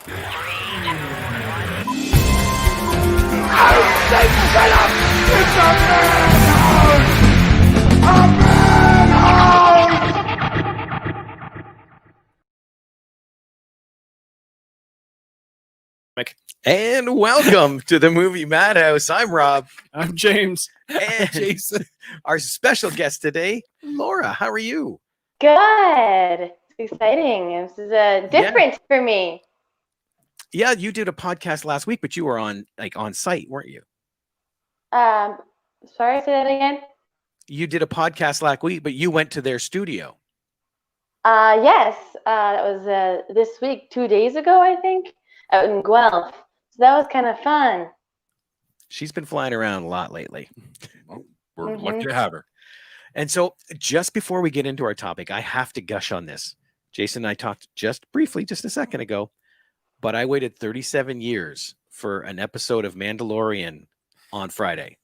And welcome to the movie Madhouse. I'm Rob. I'm James. And Jason. Our special guest today, Laura. How are you? Good. It's exciting. This is different for me. Yeah, you did a podcast last week, but you were on site, weren't you? Sorry, say that again. You did a podcast last week, but you went to their studio. Yes. That was this week, 2 days ago, I think, out in Guelph. So that was kind of fun. She's been flying around a lot lately. We're lucky to have her. And so just before we get into our topic, I have to gush on this. Jason and I talked just briefly, just a second ago, but I waited 37 years for an episode of Mandalorian on Friday.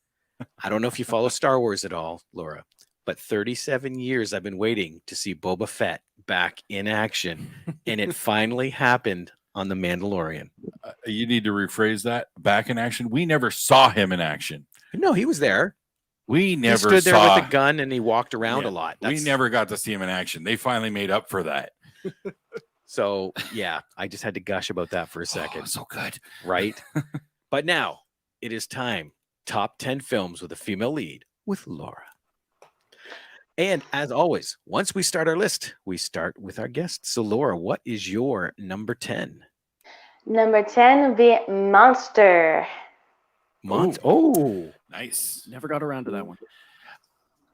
I don't know if you follow Star Wars at all, Laura, but 37 years I've been waiting to see Boba Fett back in action, and it finally happened on The Mandalorian. You need to rephrase that. Back in action. We never saw him in action. No, he was there. We never he stood there with a gun and he walked around a lot. We never got to see him in action. They finally made up for that. So, yeah, I just had to gush about that for a second. Oh, so good. Right? But now it is time. Top 10 films with a female lead with Laura. And as always, once we start our list, we start with our guests. So, Laura, what is your number 10? Number 10 would be Monster. Oh, nice. Never got around to that one.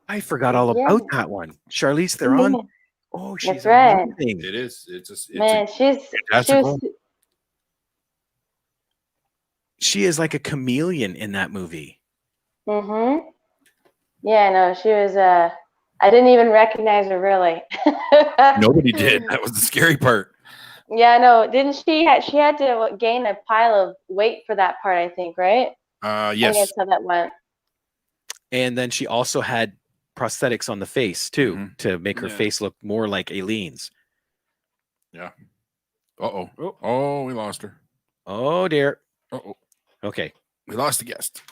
I forgot all about that one. Charlize Theron. Oh, she's That's right. amazing. It is. It's Man, she is like a chameleon in that movie. Mm-hmm. Yeah, no, she was. I didn't even recognize her really. Nobody did. That was the scary part. Yeah, no, didn't she? She had to gain a pile of weight for that part, I think, right? Yes. I guess how that went. And then she also had prosthetics on the face too, to make her face look more like Aileen's. Yeah. Oh, we lost her. Oh dear. Okay. We lost the guest.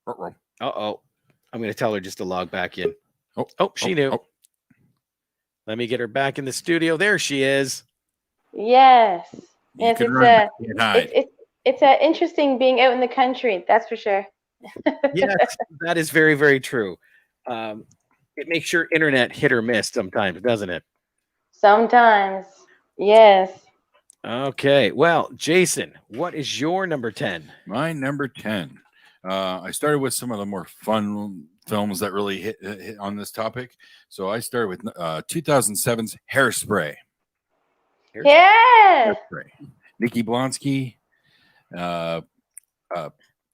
I'm going to tell her just to log back in. She knew. Let me get her back in the studio. There she is. Yes. Yes, it's interesting being out in the country. That's for sure. Yes, that is very, very true. It makes your internet hit or miss sometimes, doesn't it? Sometimes. Yes. Okay. Well, Jason, what is your number 10? My number 10. I started with some of the more fun films that really hit on this topic. So I started with 2007's Hairspray. Yeah. Hairspray. Nikki Blonsky,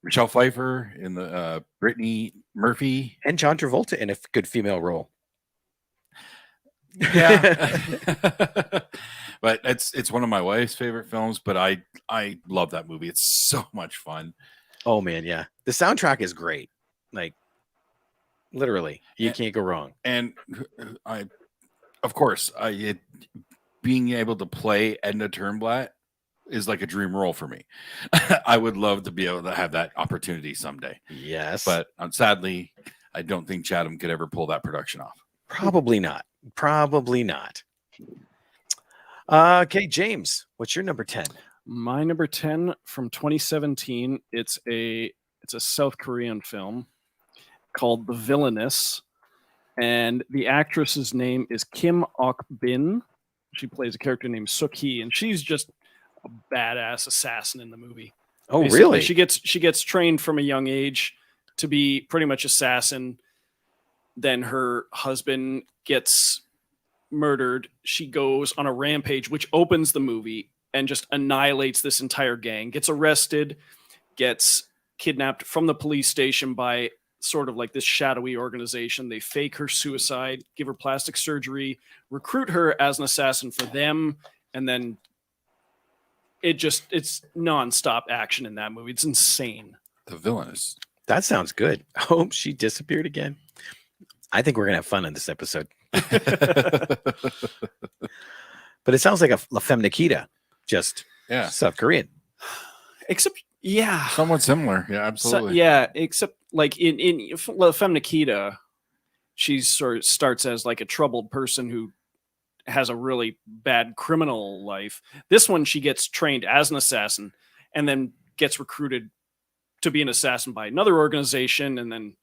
Michelle Pfeiffer in the Brittany Murphy, and John Travolta in a good female role. Yeah. But it's one of my wife's favorite films, but I love that movie. It's so much fun. Oh man, yeah. The soundtrack is great. Like literally, you can't go wrong. And being able to play Edna Turnblad is like a dream role for me. I would love to be able to have that opportunity someday. Yes. But sadly, I don't think Chatham could ever pull that production off. Probably not. Okay, James, what's your number 10? My number 10 from 2017. It's a South Korean film called The Villainess, and the actress's name is Kim Ok-bin. She plays a character named Suk-hee, and she's just a badass assassin in the movie. Oh, Basically, really? She gets trained from a young age to be pretty much assassin. Then her husband gets murdered. She goes on a rampage, which opens the movie and just annihilates this entire gang. Gets arrested, gets kidnapped from the police station by sort of like this shadowy organization. They fake her suicide, give her plastic surgery, recruit her as an assassin for them, and then it's nonstop action in that movie. It's insane. The Villainous. That sounds good. Oh, she disappeared again. I think we're gonna have fun in this episode. But it sounds like a La Femme Nikita. just Yeah, South Korean. Except, yeah. somewhat similar. Yeah, So, absolutely. yeah, except like in Femme Nikita, she sort of starts as like a troubled person who has a really bad criminal life. This one, she gets trained as an assassin and then gets recruited to be an assassin by another organization and then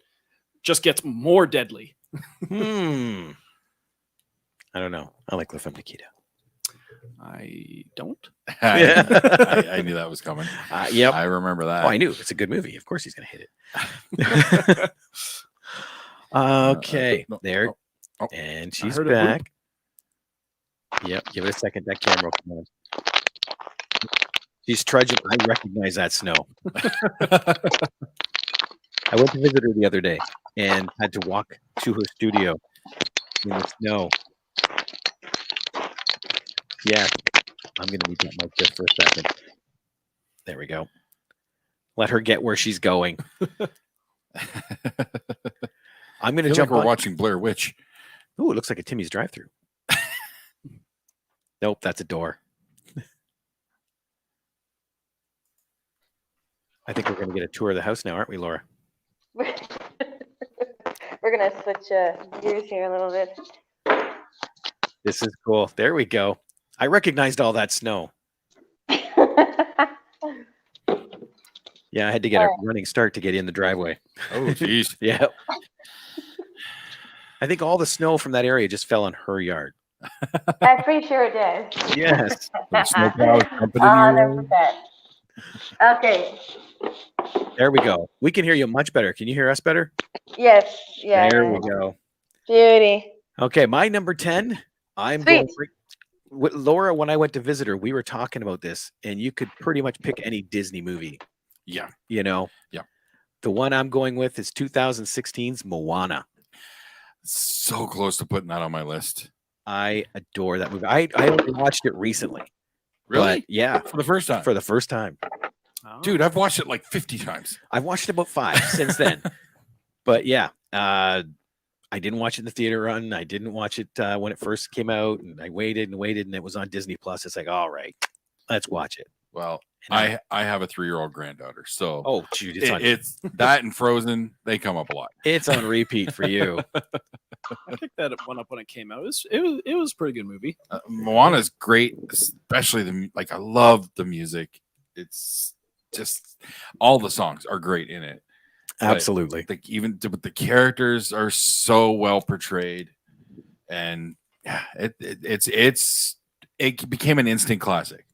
just gets more deadly. I don't know. I like La Femme Nikita. I don't. I knew that was coming. Yep. I remember that. Oh, I knew. It's a good movie. Of course he's going to hit it. Okay. No, There. oh. And she's heard a whoop. back. Yep. Give it a second. That camera will come on. She's trudging. I recognize that snow. I went to visit her the other day and had to walk to her studio in the snow. Yeah. I'm going to need that mic just for a second. There we go. Let her get where she's going. I'm going to I feel jump like we're on. watching Blair Witch. Oh, it looks like a Timmy's drive-through. Nope, that's a door. I think we're going to get a tour of the house now, aren't we, Laura? We're gonna switch gears here a little bit. This is cool. There we go. I recognized all that snow. Yeah, I had to get a running start to get in the driveway. Oh, jeez. Yeah. I think all the snow from that area just fell on her yard. I'm pretty sure it did. Yes. The snowplow jumping in your room. 100%. Okay. There we go. We can hear you much better. Can you hear us better? Yes. Yeah. There we go. Beauty. Okay, my number 10. I'm Sweet. going with Laura. When I went to visit her, we were talking about this, and you could pretty much pick any Disney movie. Yeah. You know? Yeah. The one I'm going with is 2016's Moana. So close to putting that on my list. I adore that movie. I only watched it recently. Really? But yeah. For the first time. For the first time. Oh. Dude, I've watched it like 50 times. I've watched it about 5 since then. But yeah, I didn't watch it in the theater run. I didn't watch it when it first came out, and I waited and waited, and it was on Disney Plus. It's like, all right, let's watch it. Well, And I have a 3-year-old granddaughter, so oh, dude, it's that and Frozen. They come up a lot. it's on repeat for you. I picked that one up when it came out. It was a pretty good movie. Moana's great, especially I love the music. It's just all the songs are great in it. Absolutely. Even the characters are so well portrayed, and yeah, it became an instant classic.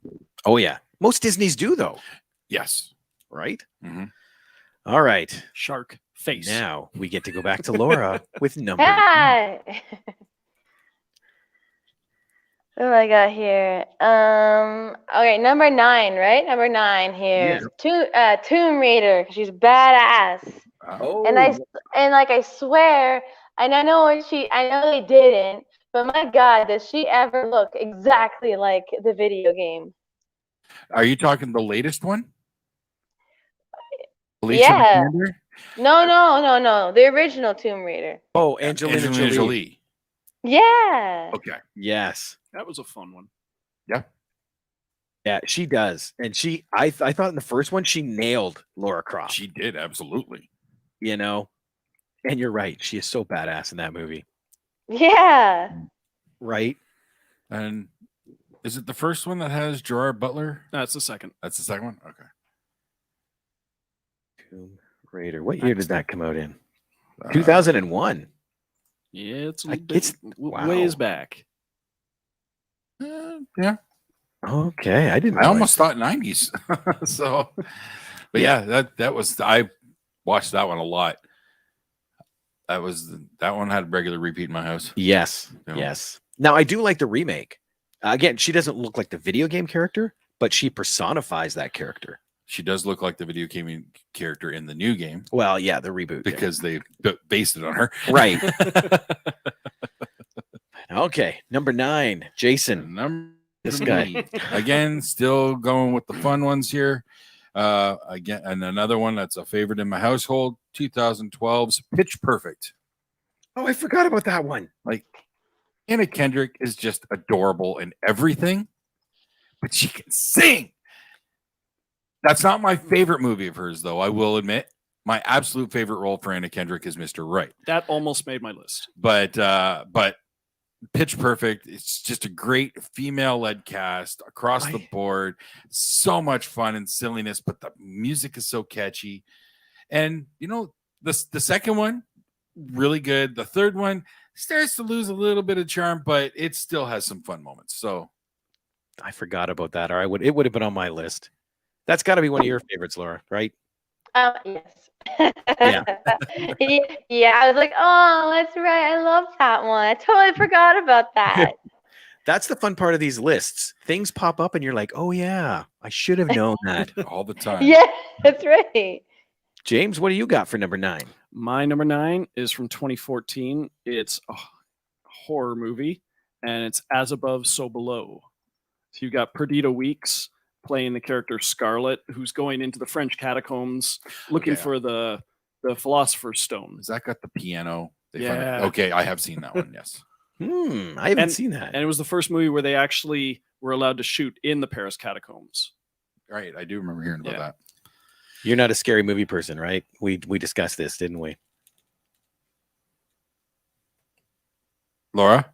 Oh yeah, most Disneys do though, Yes. right? Mhm. All right, Shark face. now we get to go back to Laura with number. Hi. What do I got here? Okay, number 9, right? Number 9 here. Tomb Raider. She's badass. Oh, And I swear, and I know they didn't, but my God, does she ever look exactly like the video game? Are you talking the latest one? Yeah. Vikander? No. The original Tomb Raider. oh, Angelina Jolie. Yeah. Okay. Yes. That was a fun one. Yeah, she does. And I thought in the first one, she nailed Laura Croft, She did, absolutely. you know? And you're right. She is so badass in that movie, Yeah. right? And is it the first one that has Gerard Butler? That's the second. That's the second one? Okay. Tomb Raider. What year did that come out in? Uh, 2001. Yeah, it's a I- little bit it's- wow. ways back. Yeah. Okay, I didn't. I almost thought 90s. So, but yeah, I watched that one a lot. That one had regular repeat in my house. Yes. Yeah. Yes. Now I do like the remake. Again, she doesn't look like the video game character, but she personifies that character. She does look like the video game character in the new game Well, yeah, the reboot. because they based it on her. Right. Okay, number 9, Jason. Number This guy. 3. Again, still going with the fun ones here. Again, and another one that's a favorite in my household, 2012's Pitch Perfect. Oh, I forgot about that one. Like, Anna Kendrick is just adorable in everything, but she can sing. That's not my favorite movie of hers, though. I will admit, my absolute favorite role for Anna Kendrick is Mr. Right. That almost made my list. But Pitch Perfect, it's just a great female-led cast across the board. So much fun and silliness, but the music is so catchy. And you know, the second one, really good. The third one starts to lose a little bit of charm, but it still has some fun moments. So I forgot about that. Or it would have been on my list. That's got to be one of your favorites, Laura, right? Yes. Yeah. Yeah, I was like, oh, that's right. I love that one. I totally forgot about that. That's the fun part of these lists. Things pop up and you're like, oh yeah, I should have known that. all the time. Yeah, that's right. James, what do you got for number 9? My number 9 is from 2014. It's a horror movie, and it's As Above, So Below. So you've got Perdita Weeks playing the character Scarlet, who's going into the French catacombs looking for the Philosopher's Stone. Has that got the piano? Yeah. Okay, I have seen that one. Yes. I haven't seen that. And it was the first movie where they actually were allowed to shoot in the Paris catacombs. Right. I do remember hearing about that. You're not a scary movie person, right? We discussed this, didn't we? Laura?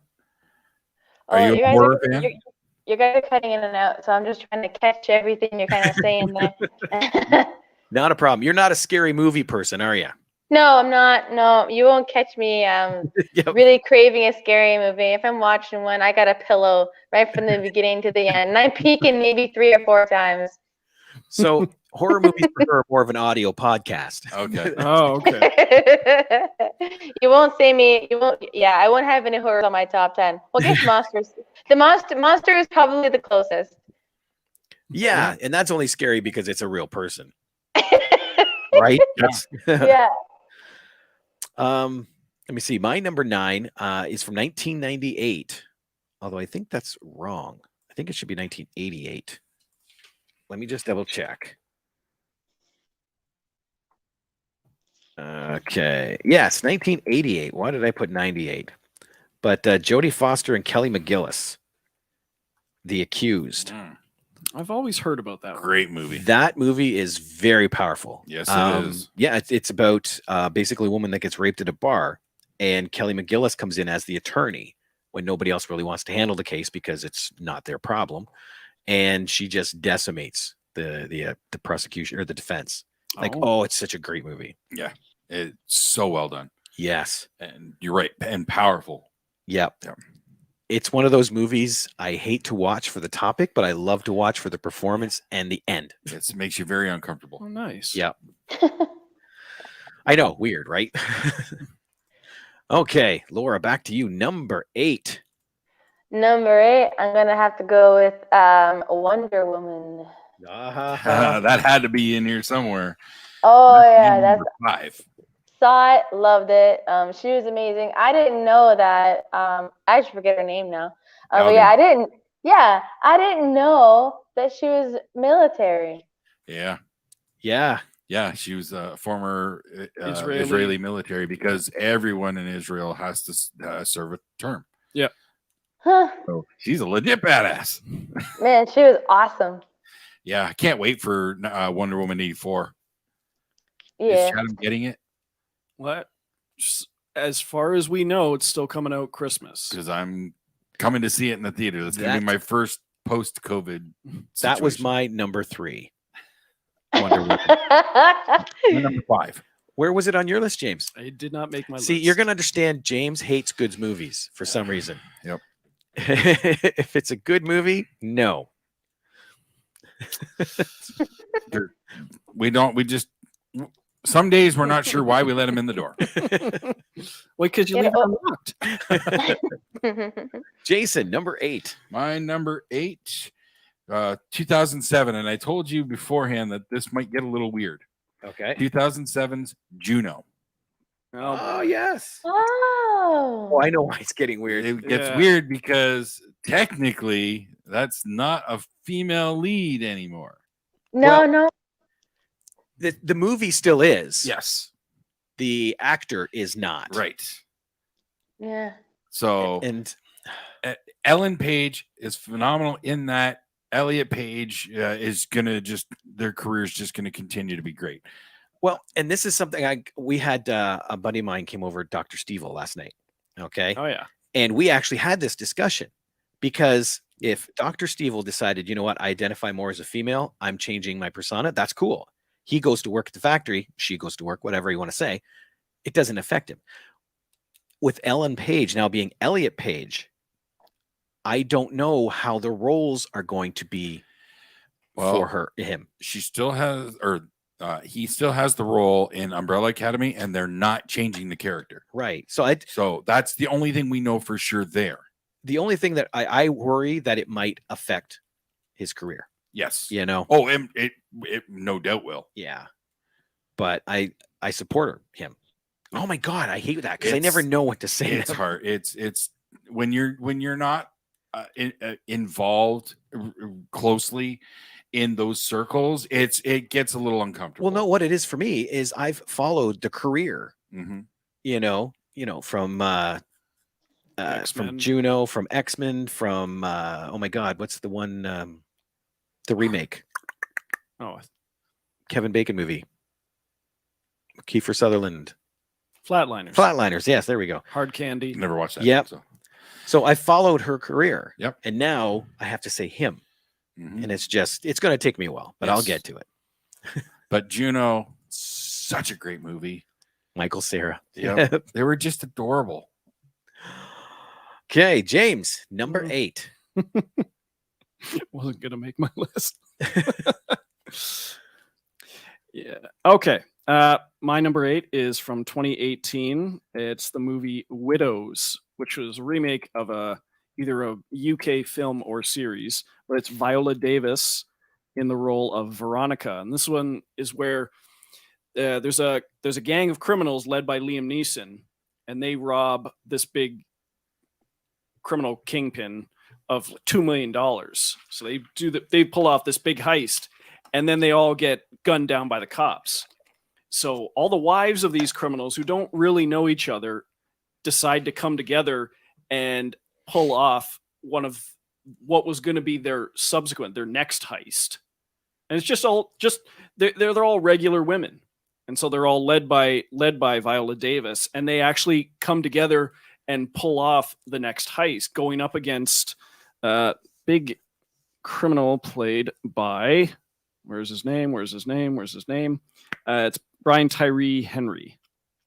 Are you you a guys horror fan? You guys are cutting in and out, so I'm just trying to catch everything you're kind of saying there. Not a problem. You're not a scary movie person, are you? No, I'm not. No, you won't catch me Yep. really craving a scary movie. If I'm watching one, I got a pillow right from the beginning to the end. And I'm peeking maybe 3 or 4 times. So horror movies for her are more of an audio podcast. Okay. Oh, okay. You won't see me. You won't. Yeah, I won't have any horrors on my top 10. Well, I guess monsters. The monster is probably the closest. Yeah, and that's only scary because it's a real person, right? Yeah. Let me see. My number 9 is from 1998, although I think that's wrong. I think it should be 1988. Let me just double check. Okay. Yes, 1988. Why did I put 98? But Jodie Foster and Kelly McGillis, The Accused. I've always heard about that one. Great movie. That movie is very powerful. Yes, it is. Yeah, it's about basically a woman that gets raped at a bar, and Kelly McGillis comes in as the attorney when nobody else really wants to handle the case because it's not their problem, and she just decimates the prosecution or the defense. Like, it's such a great movie. Yeah, it's so well done. Yes, and you're right, and powerful. Yep. Yeah. It's one of those movies I hate to watch for the topic, but I love to watch for the performance and the end. It makes you very uncomfortable. Oh, nice. Yeah. I know. Weird, right? Okay, Laura, back to you. Number 8. Number 8, I'm going to have to go with Wonder Woman. That had to be in here somewhere. Oh, yeah. That's 5. Saw it, loved it. She was amazing. I didn't know that. I actually forget her name now. But yeah, I didn't know that she was military. Yeah. Yeah. Yeah, she was a former Israeli military because everyone in Israel has to serve a term. Yeah. Huh. So she's a legit badass. Man, she was awesome. Yeah, I can't wait for Wonder Woman 84. Yeah. Is Chatham getting it? What? As far as we know, it's still coming out Christmas. Because I'm coming to see it in the theater. That's going to be my first post-COVID That was my number 3. Wonder Woman. Number 5. Where was it on your list, James? It did not make my list. See, you're going to understand James hates good movies for some reason. Yep. If it's a good movie, no. Some days we're not sure why we let him in the door. Wait, because you leave it unlocked. Jason, number 8. My number 8, 2007. And I told you beforehand that this might get a little weird. Okay. 2007's Juno. Oh, yes. Oh. Oh, I know why it's getting weird. It gets weird because technically that's not a female lead anymore. No. The movie still is. Yes. The actor is not. Right. Yeah. So and Ellen Page is phenomenal in that Elliot Page is gonna their career is just gonna continue to be great. Well, and this is something we had a buddy of mine came over, Dr. Stevel, last night. Okay. Oh yeah. And we actually had this discussion because if Dr. Stevel decided, you know what, I identify more as a female, I'm changing my persona, that's cool. He goes to work at the factory, she goes to work, whatever you want to say. It doesn't affect him. With Ellen Page now being Elliot Page, I don't know how the roles are going to be for him. She still has, or he still has the role in Umbrella Academy, and they're not changing the character. Right. So that's the only thing we know for sure there. The only thing that I worry that it might affect his career. Yes. You know? Oh, it no doubt will. Yeah. But I support him. Oh my God, I hate that because I never know what to say. It's hard. It's when you're not involved closely in those circles, it gets a little uncomfortable. Well, no, what it is for me is I've followed the career, you know, from Juno, from X-Men, from oh my God, what's the one, the remake? Oh, Kevin Bacon movie. Kiefer Sutherland. Flatliners. Yes, there we go. Hard Candy. Never watched that. Yep. So I followed her career. Yep. And now I have to say him. And it's going to take me a while, but I'll get to it. But Juno, such a great movie. Michael Cera. Yeah. They were just adorable. Okay, James, number 8. Wasn't going to make my list. Yeah. Okay. My number 8 is from 2018. It's the movie Widows, which was a remake of either a UK film or series, but it's Viola Davis in the role of Veronica. And this one is where there's a gang of criminals led by Liam Neeson, and they rob this big criminal kingpin of $2 million. So they pull off this big heist, and then they all get gunned down by the cops. So all the wives of these criminals who don't really know each other decide to come together and pull off one of what was going to be their next heist. And it's just they're all regular women. And so they're all led by Viola Davis, and they actually come together and pull off the next heist, going up against big criminal played by, where's his name? It's Brian Tyree Henry.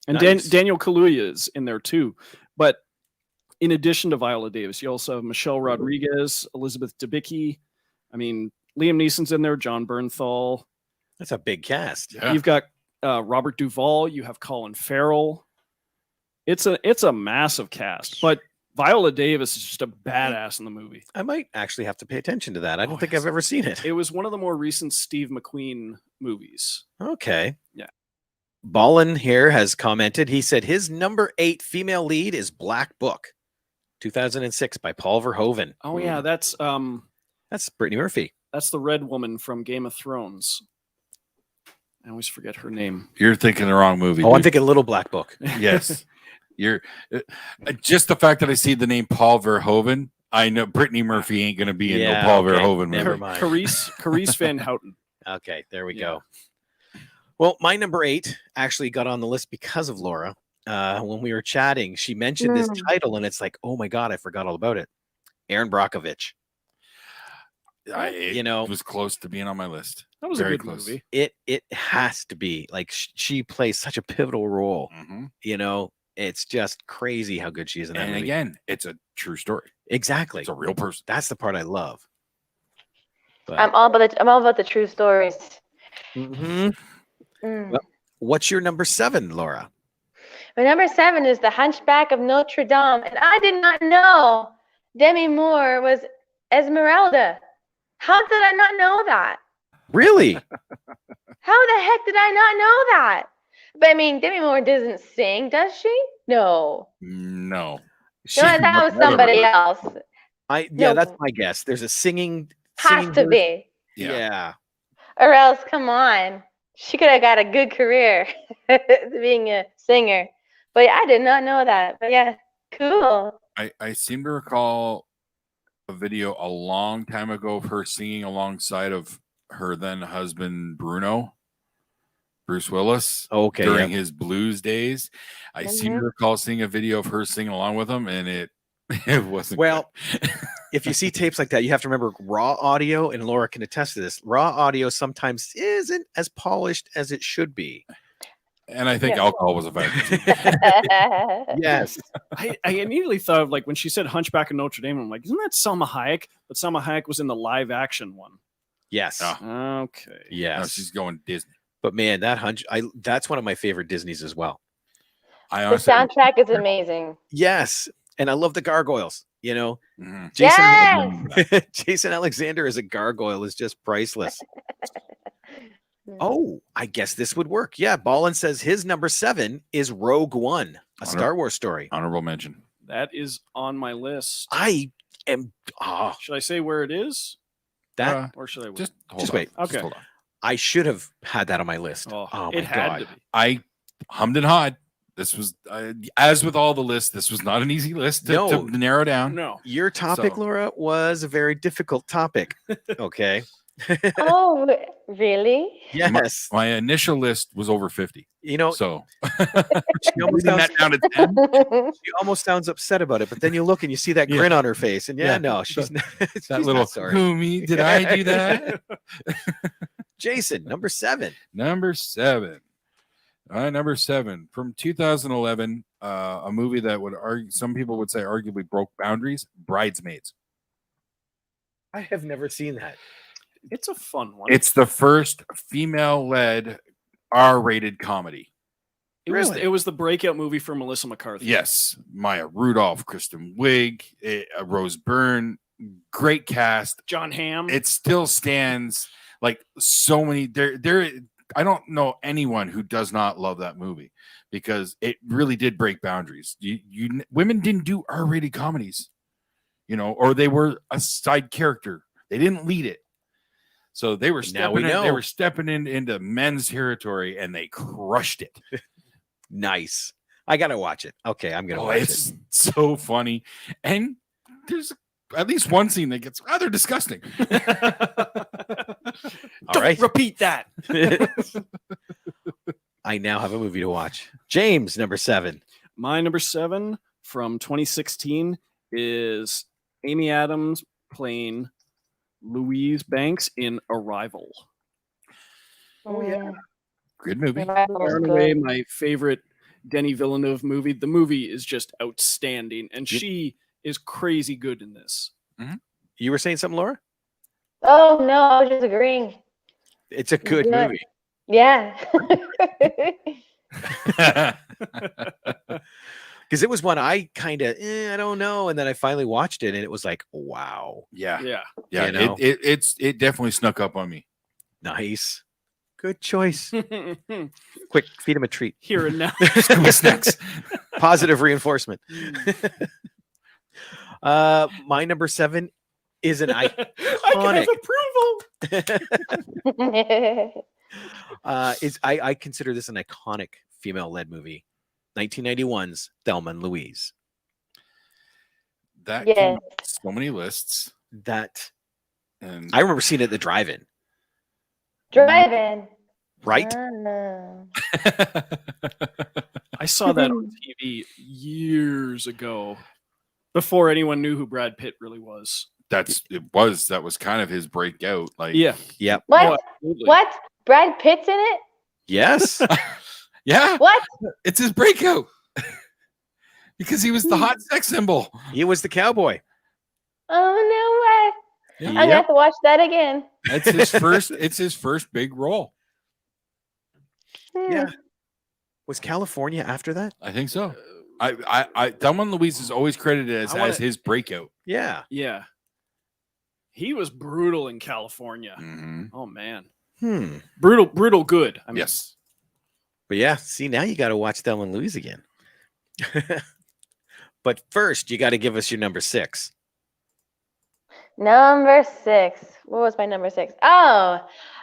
And Nice. Daniel Kaluuya is in there too. But in addition to Viola Davis, you also have Michelle Rodriguez, Elizabeth Debicki. I mean, Liam Neeson's in there, John Bernthal. That's a big cast. Yeah. You've got Robert Duvall. You have Colin Farrell. It's a massive cast, but Viola Davis is just a badass in the movie. I might actually have to pay attention to that. I don't think I've ever seen it. It was one of the more recent Steve McQueen movies. Okay. Yeah. Ballin here has commented. He said his number 8 female lead is Black Book, 2006 by Paul Verhoeven. Oh yeah, that's Brittany Murphy. That's the red woman from Game of Thrones. I always forget her name. You're thinking the wrong movie. Oh, I'm thinking Little Black Book. Yes. You're just the fact that I see the name Paul Verhoeven, I know Brittany Murphy ain't going to be in no Paul Verhoeven movie. Never mind. Carice Van Houten. Okay, there we go. Well, my number 8 actually got on the list because of Laura. When we were chatting, she mentioned this title, and it's like, oh my God, I forgot all about it. Aaron Brockovich. It was close to being on my list. That was very a good close. movie. It has to be. Like, she plays such a pivotal role. It's just crazy how good she is in that movie. And again, it's a true story. Exactly. It's a real person. That's the part I love. But, I'm all about the true stories. Well, what's your number 7, Laura? My number 7 is The Hunchback of Notre Dame, and I did not know Demi Moore was Esmeralda. How did I not know that? Really? How the heck did I not know that? But I mean, Demi Moore doesn't sing, does she? No. No. That was somebody else. That's my guess. There's a singing. Has to be. Yeah. Or else, come on. She could have got a good career being a singer. But I did not know that. But yeah, cool. I seem to recall a video a long time ago of her singing alongside of her then husband Bruce Willis, Okay, during yeah. his blues days. I seem to Mhm. recall seeing a video of her singing along with him, and it wasn't Well, good. if you see tapes like that, you have to remember raw audio, and Laura can attest to this. Raw audio sometimes isn't as polished as it should be. And I think Yeah. alcohol was a factor. Yes. I immediately thought of, like, when she said Hunchback of Notre Dame, I'm like, isn't that Salma Hayek? But Salma Hayek was in the live action one. Yes. Ah. Okay. Yes. No, she's going Disney. But man, that's one of my favorite Disneys as well. I The honestly, soundtrack is amazing. Yes. And I love the gargoyles, you know. Mhm. Jason Yes! Jason Alexander as a gargoyle is just priceless. Oh, I guess this would work. Yeah, Ballin says his number 7 is Rogue One, a Star Wars story. honorable mention. That is on my list. I am Should I say where it is? that Or should I wait? Just hold Just on. wait. Okay. hold on. I should have had that on my list. Oh, Oh my it had god. to be. I hummed and hawed. This was, as with all the lists, this was not an easy list to, No. to narrow down. No. Your topic, So- Laura, was a very difficult topic. Okay. Oh, really? Yes. My initial list was over 50. You know, So she almost, reading sounds, that down to 10, she almost sounds upset about it, but then you look and you see that Yeah. grin on her face, and Yeah. no, she's not, she's that not little, sorry. who, me? Did I do that? Jason, number 7. Number 7. Number 7 from 2011, a movie that would argue, some people would say arguably broke boundaries, Bridesmaids. I have never seen that. It's a fun one. It's the first female-led R-rated comedy. Really? It was the breakout movie for Melissa McCarthy. Yes, Maya Rudolph, Kristen Wiig, Rose Byrne, great cast. John Hamm. It still stands like so many. There. I don't know anyone who does not love that movie because it really did break boundaries. Women didn't do R-rated comedies, or they were a side character. They didn't lead it. So they were Now we stepping in, know. they were stepping into men's territory and they crushed it. Nice. I gotta watch it. Okay, I'm gonna Oh, watch it's it. so funny. And there's at least one scene that gets rather disgusting. All Don't right. repeat that. I now have a movie to watch. James, number 7. My number 7 from 2016 is Amy Adams playing Louise Banks in Arrival. Oh, yeah. Good movie. Arrival was Far and away good. my favorite Denis Villeneuve movie. The movie is just outstanding, and Yep. she is crazy good in this. You were saying something, Laura? Oh, no, I was just agreeing. It's a good Yeah. movie. Yeah. Because it was one I kind of, I don't know. And then I finally watched it and it was like, wow, Yeah. Yeah. Yeah. You know? It definitely snuck up on me. nice. Good choice. Quick, feed him a treat. Here and now. Snacks. Positive reinforcement. My number 7 is an I can iconic. have approval. I consider this an iconic female-led movie. 1991's Thelma and Louise. That Yes. came up with so many lists. That And I remember seeing it at the drive-in. Drive-in. Right? Ah. I saw that on TV years ago, before anyone knew who Brad Pitt really was. that was kind of his breakout. Like, Yeah. Yep. What? Oh, absolutely. What? Brad Pitt's in it? Yes. yeah, What? it's his breakout because he was the hot sex symbol. He was the cowboy. Oh, no way. I'm going to Yep. have to watch that again. It's his first. It's his first big role. Yeah. Was California after that? I think so. I Thelma and Louise is always credited as, I wanna- as his breakout. Yeah. Yeah. He was brutal in California. Mhm. Oh man. Brutal Good. I mean, Yes. But yeah, see, now you got to watch Thelma and Louise again. But first, you got to give us your number 6. Number 6. What was my number 6? Oh,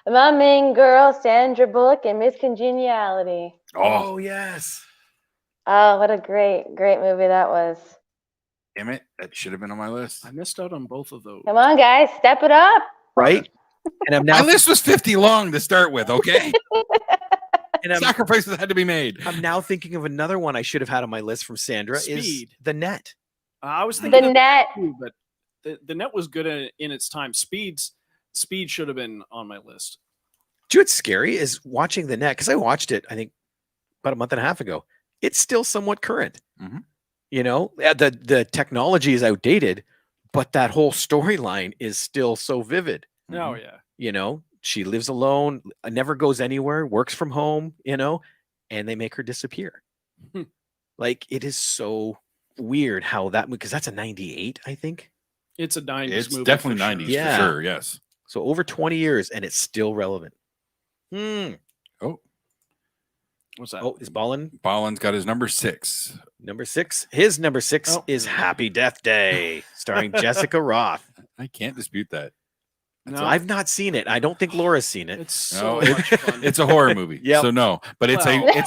my main girl, Sandra Bullock in Miss Congeniality. Oh, yes. Oh, what a great movie that was. Damn it. That should have been on my list. I missed out on both of those. Come on, guys, step it up. Right? And I'm My now list was 50 long to start with, okay? and I'm, Sacrifices had to be made. I'm now thinking of another one I should have had on my list from Sandra is Speed. The Net. I was thinking The of net. that too, but the net was good in its time. Speed should have been on my list. Do you know what's scary is watching The Net, because I watched it, I think, about a month and a half ago. It's still somewhat current. Mhm. You know, the technology is outdated, but that whole storyline is still so vivid. Oh yeah. You know, she lives alone, never goes anywhere, works from home, you know, and they make her disappear. Like, it is so weird how that, because that's a 98, I think. It's a 90s It's movie. definitely for 90s Sure. Yeah. for sure. Yes. So over 20 years and it's still relevant. Oh, What's that? Oh, is Ballin Ballin's got his number 6. number 6? His number 6 Oh. is Happy Death Day, starring Jessica Roth. I can't dispute that. No, I've not seen it. I don't think Laura's seen it. it's so No, much fun. It's a horror movie. Yep. So no, but it's Well- a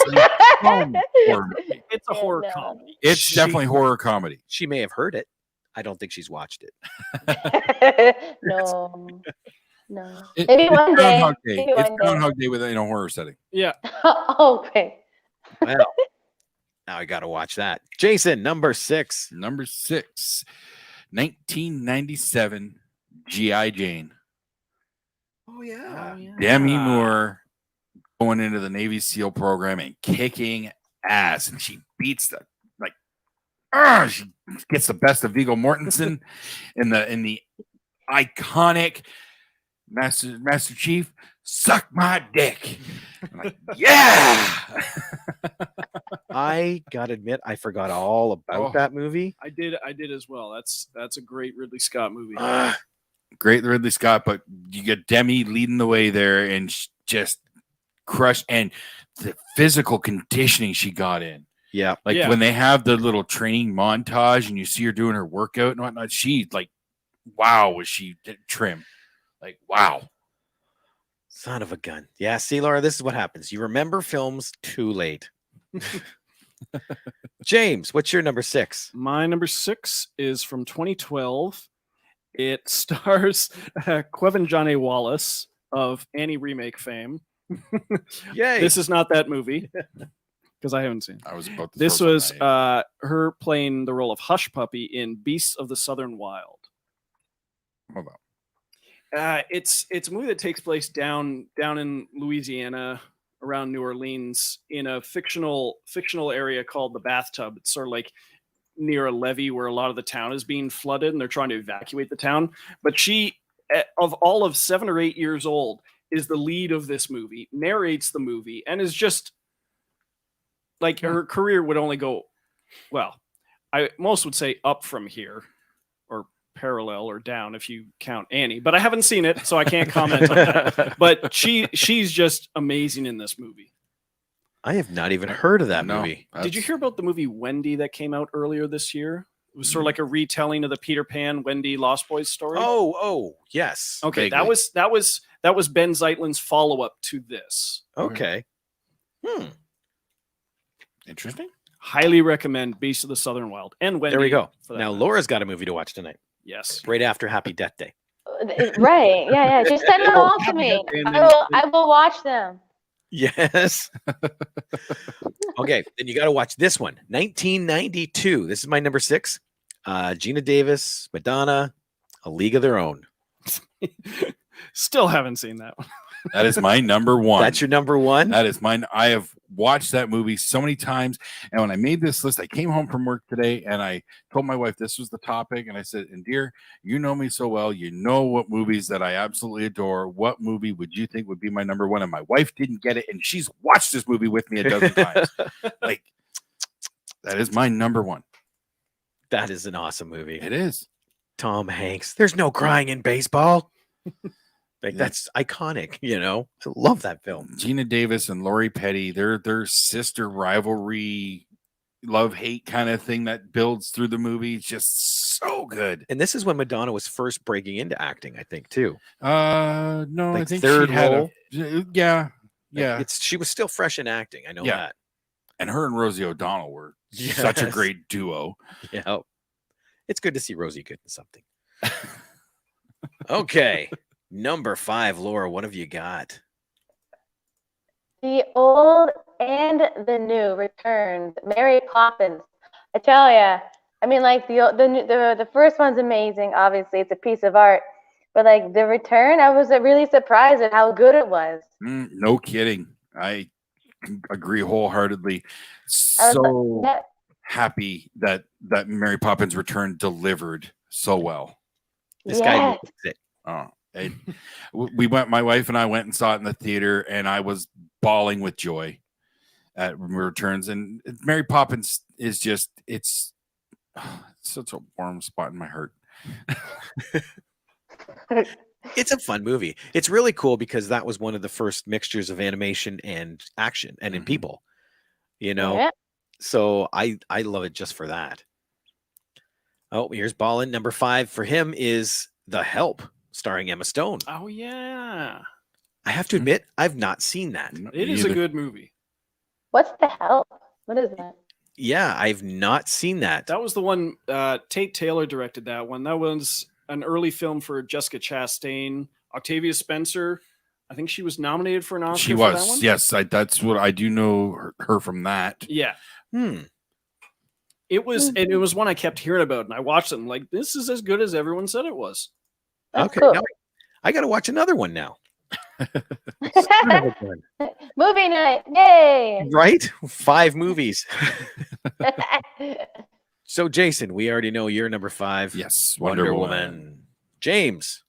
fun horror movie. It's a horror No. comedy. It's She- definitely horror comedy. She may have heard it. I don't think she's watched it. No. No. It- Maybe it's one day. Groundhog Day. Maybe It's one day. Groundhog Day within a horror setting. Yeah. Okay. Well, now I got to watch that. Jason, number 6. Number 6, 1997, G.I. Jane. Oh, yeah. Demi Moore going into the Navy SEAL program and kicking ass, and she beats the she gets the best of Viggo Mortensen in the iconic Master Chief, suck my dick. I'm like, yeah. I got to admit, I forgot all about Oh. that movie. I did as well. That's a great Ridley Scott movie. Great Ridley Scott, but you get Demi leading the way there and just crushed, and the physical conditioning she got in. Yeah. Like Yeah. when they have the little training montage and you see her doing her workout and whatnot, she wow, was she trim? Like, wow. Son of a gun. Yeah. See, Laura, this is what happens. You remember films too late. James, what's your number 6? My number 6 is from 2012. It stars Quevin Johnny Wallace of Annie remake fame. Yay. This is not that movie because I haven't seen it. I was about to This throw was something at her playing the role of Hush Puppy in Beasts of the Southern Wild. you. Hold on. Mm-hmm. It's a movie that takes place down in Louisiana, around New Orleans, in a fictional area called the Bathtub. It's sort of like near a levee where a lot of the town is being flooded and they're trying to evacuate the town. But she, of all of 7 or 8 years old, is the lead of this movie, narrates the movie, and is just like her career would only go, well, most would say up from here, or parallel, or down if you count Annie. But I haven't seen it, so I can't comment on that. But she's just amazing in this movie. I have not even heard of that No, movie. Did you hear about the movie Wendy that came out earlier this year? It was sort of like a retelling of the Peter Pan Wendy Lost Boys story. Oh, yes. okay. Vaguely. That was Ben Zeitlin's follow-up to this. Okay. Interesting. Highly recommend Beasts of the Southern Wild and Wendy. There we go. for that Now, matter. Laura's got a movie to watch tonight, Yes. right after Happy Death Day. Right. Yeah. Just send them all to me. I will watch them. Yes. Okay. Then you got to watch this one. 1992. This is my number 6. Gina Davis, Madonna, A League of Their Own. Still haven't seen that one. That is my number 1. That's your number 1? That is mine. I have watched that movie so many times. And when I made this list, I came home from work today and I told my wife this was the topic. And I said, and dear, you know me so well. You know what movies that I absolutely adore. What movie would you think would be my number 1? And my wife didn't get it. And she's watched this movie with me a dozen times. Like, that is my number 1. That is an awesome movie. It is. Tom Hanks. There's no crying in baseball. Like, Yeah. that's iconic, you know. I love that film. Gina Davis and Lori Petty, their sister rivalry, love-hate kind of thing that builds through the movie. It's just so good. And this is when Madonna was first breaking into acting, I think, too. No, I Like think third she had role? yeah. Like, she was still fresh in acting. I know Yeah. And her and Rosie O'Donnell were that. such a Yes. great duo. Yeah. It's good to see Rosie good in something. Okay, number 5, Laura. What have you got? The old and the new returns. Mary Poppins. I tell ya. I mean, like the first one's amazing. Obviously, it's a piece of art. But like the return, I was really surprised at how good it was. No kidding. I agree wholeheartedly. I was So like, happy that Mary Poppins Return delivered so well. This guy yes. needs it. Oh, we went. My wife and I went and saw it in the theater, and I was bawling with joy at Returns. And Mary Poppins is just it's such a warm spot in my heart. It's a fun movie. It's really cool because that was one of the first mixtures of animation and action and in people, you know. Yeah. So I love it just for that. Oh, here's Ballin. Number 5 for him is The Help, starring Emma Stone. Oh yeah, I have to admit, I've not seen that. it is a good movie. What's the hell? What is that? Yeah, I've not seen that. That was the one. Tate Taylor directed that one. That was an early film for Jessica Chastain. Octavia Spencer. I think she was nominated for an Oscar. She for was. that one. Yes, that's what I do know her from that. Yeah. Hmm. It was, and it was one I kept hearing about, and I watched it. And like, this is as good as everyone said it was. That's Okay, cool. now I got to watch another one now. Son of a gun. Movie night. Yay. Right? 5 movies. So, Jason, we already know you're number 5. Yes, Wonder Woman. James.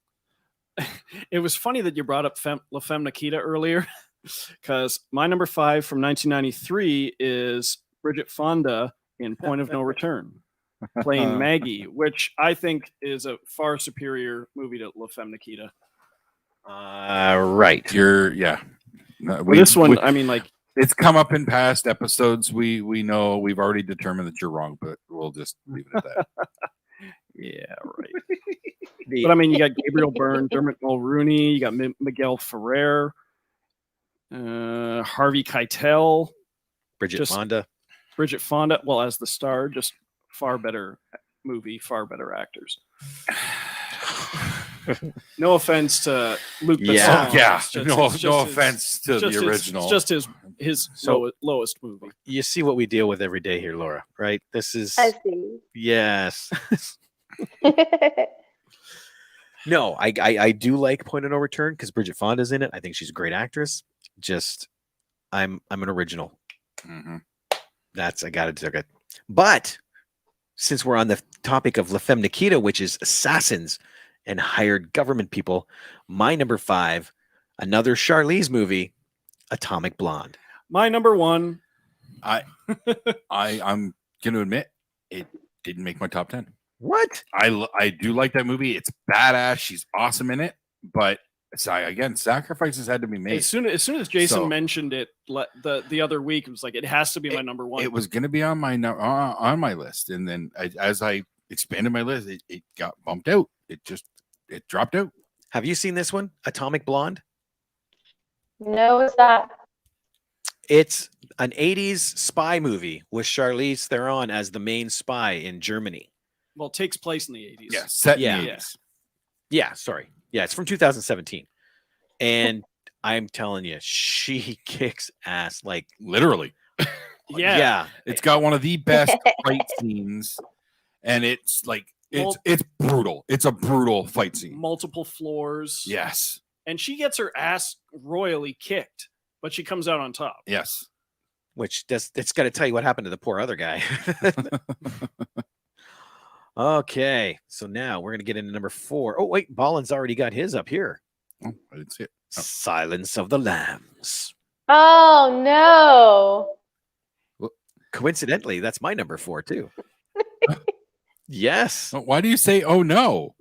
It was funny that you brought up La Femme Nikita earlier, because my number 5 from 1993 is Bridget Fonda in Point of No Return, playing Maggie, which I think is a far superior movie to La Femme Nikita. Right. This one, I mean, like, it's come up in past episodes. We know we've already determined that you're wrong, but we'll just leave it at that. yeah, right. But I mean, you got Gabriel Byrne, Dermot Mulroney, you got Miguel Ferrer, Harvey Keitel, Bridget Fonda. Bridget Fonda, well, as the star, just far better movie, far better actors. No offense to Luc Besson. Yeah. No his- offense to just the his- original. It's just his lowest movie. You see what we deal with every day here, Laura, right? This is I see. yes. No, I do like Point of No Return because Bridget Fonda's in it. I think she's a great actress. Just I'm an original. Mhm. I gotta do it. But since we're on the topic of La Femme Nikita, which is assassins and hired government people, my number 5, another Charlize movie, Atomic Blonde. My number 1. I'm going to admit it didn't make my top 10. What? I do like that movie. It's badass. She's awesome in it, but again, sacrifices had to be made. As soon as Jason So- mentioned it the other week, it was like, it has to be my number 1. It was going to be on my list, and then as I expanded my list, it got bumped out. It dropped out. Have you seen this one, Atomic Blonde? No, it's not. It's an 80s spy movie with Charlize Theron as the main spy in Germany. Well, it takes place in the 80s. Yeah, set Yeah. in the 80s. Yeah, sorry. Yeah, it's from 2017. And I'm telling you, she kicks ass. Like, Literally. Yeah. It's got one of the best fight scenes, and it's like it's brutal. It's a brutal fight scene. Multiple floors. Yes. And she gets her ass royally kicked, but she comes out on top. Yes. which it's got to tell you what happened to the poor other guy. Okay, so now we're going to get into number 4. Oh, wait, Ballin's already got his up here. Oh, I didn't see it. Oh. Silence of the Lambs. Oh, no. Coincidentally, that's my number 4, too. Yes. Why do you say, oh, no?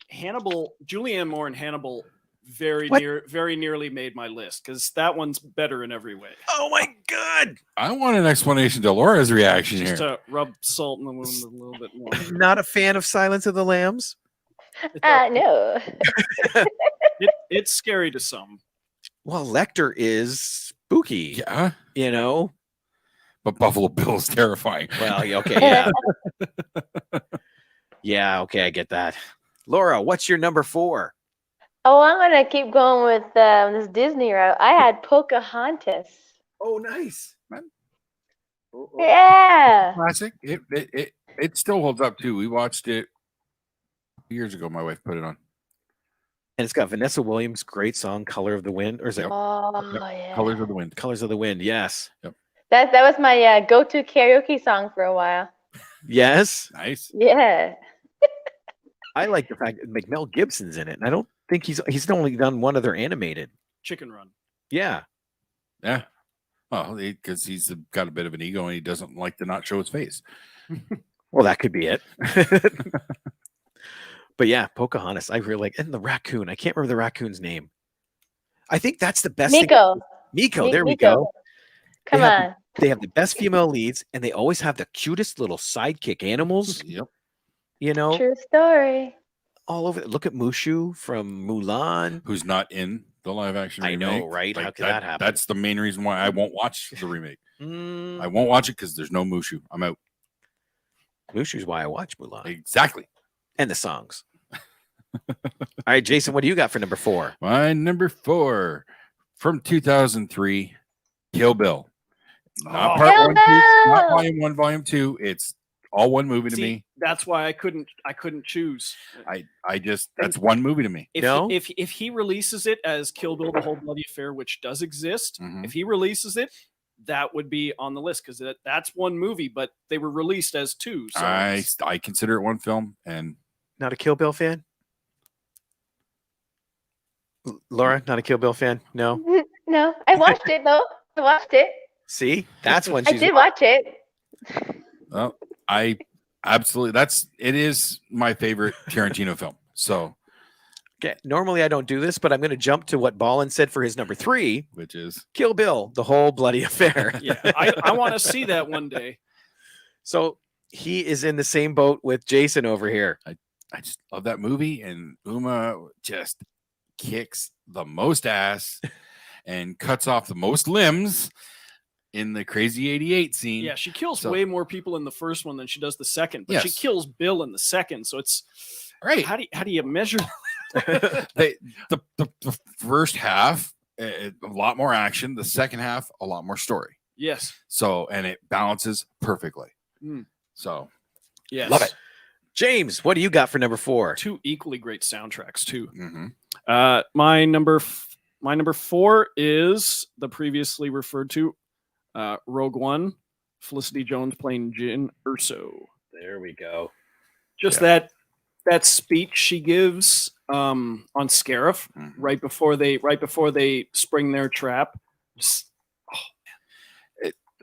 Hannibal, Julianne Moore and Hannibal very What? nearly made my list because that one's better in every way. Oh, my God. I want an explanation to Laura's reaction Just here. to rub salt in the wound a little bit more. Not a fan of Silence of the Lambs? No. It's scary to some. Well, Lecter is spooky, Yeah, you know? but Buffalo Bill's terrifying. Well, okay, yeah. Yeah, okay, I get that. Laura, what's your number 4? Oh, I'm gonna keep going with this Disney route. I had Pocahontas. Oh, nice. Yeah. Classic. It still holds up too. We watched it years ago. My wife put it on. And it's got Vanessa Williams' great song, Color of the Wind. Or is it Oh Yep. yeah. Colors of the Wind. Colors of the Wind? Yes. That was my go-to karaoke song for a while. Yes. Nice. Yeah. I like the fact that Mel Gibson's in it. And I don't think he's only done one other animated. Chicken Run. Yeah. Yeah. Well, because he's got a bit of an ego and he doesn't like to not show his face. Well, that could be it. But yeah, Pocahontas. I really like, and the raccoon. I can't remember the raccoon's name. I think that's the best Miko. thing. Miko. There we Miko. go. Come on. They have the best female leads, and they always have the cutest little sidekick animals. Yep. You know, True story. all over. Look at Mushu from Mulan. Who's not in the live action I remake. know, right? How could that happen? That's the main reason why I won't watch the remake. Mm, I won't watch it because there's no Mushu. I'm out. Mushu's why I watch Mulan Exactly. and the songs. All right, Jason, what do you got for number 4? My number 4 from 2003, Kill Bill. Not part Kill 1, 2, not Bill! volume 1, volume 2. It's all one movie to See, me. that's why I couldn't choose. I just that's one movie to me. If No? if he releases it as Kill Bill: The Whole Bloody Affair, which does exist, Mhm. if he releases it, that would be on the list because that's one movie, but they were released as 2. So I consider it one film, and Not a Kill Bill fan? Laura, not a Kill Bill fan? No. No, I watched it though. I watched it. See, that's when I she's. did watch it. well, I absolutely it is my favorite Tarantino film. So, Okay, normally I don't do this, but I'm going to jump to what Ballin said for his number 3, which is Kill Bill, The Whole Bloody Affair. yeah, I want to see that one day. So he is in the same boat with Jason over here. I just love that movie, and Uma just kicks the most ass and cuts off the most limbs in the Crazy 88 scene. Yeah, she kills So- way more people in the first one than she does the second, but she Yes. kills Bill in the second. So it's Right. How do you measure? The first half, a lot more action. The second half, a lot more story. Yes, So, and it balances perfectly. Mm. So, yes, Love it. James, what do you got for number 4? 2 equally great soundtracks too. mhm. My number 4 is the previously referred to Rogue One, Felicity Jones playing Jyn Erso. There we go. Just Yeah. that speech she gives on Scarif Mhm. right before they spring their trap. Just,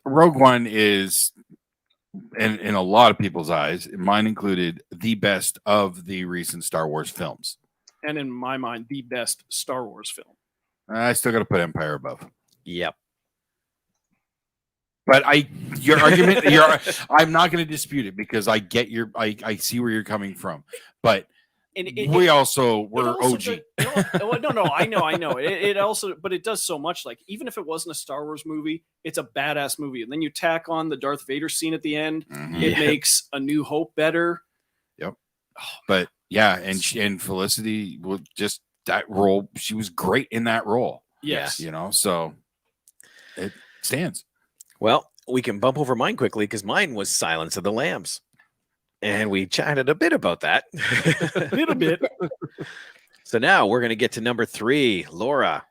Rogue One is, in a lot of people's eyes, mine included, the best of the recent Star Wars films. and in my mind, the best Star Wars film. I still got to put Empire above. Yep. But your argument, I'm not going to dispute it because I get I see where you're coming from. But And we're OG. No, I know. It also, but it does so much. Like, even if it wasn't a Star Wars movie, it's a badass movie. And then you tack on the Darth Vader scene at the end. Mhm. It Yeah. makes A New Hope better. But yeah, and Felicity will just that role. She was great in that role. Yes. You know, so it stands. Well, we can bump over mine quickly because mine was Silence of the Lambs. And we chatted a bit about that. A little bit. So now we're going to get to number 3. Laura.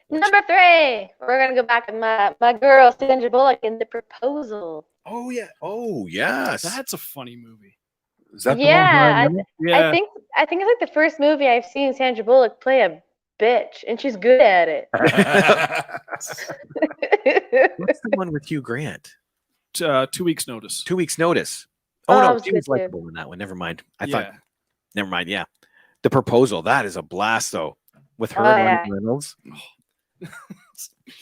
Number 3. We're gonna go back with my girl Sandra Bullock in The Proposal. Oh, yeah. Oh, yes. That's a funny movie. Is that Yeah, Yeah. I think it's like the first movie I've seen Sandra Bullock play a bitch, and she's good at it. What's the one with Hugh Grant? 2 weeks notice. 2 Weeks Notice. Oh, Oh, that no, was she good was too. likable in that one. Never mind. I thought, Yeah. never mind. Yeah. The Proposal. That is a blast, though, with her Oh, and yeah. Ryan Reynolds.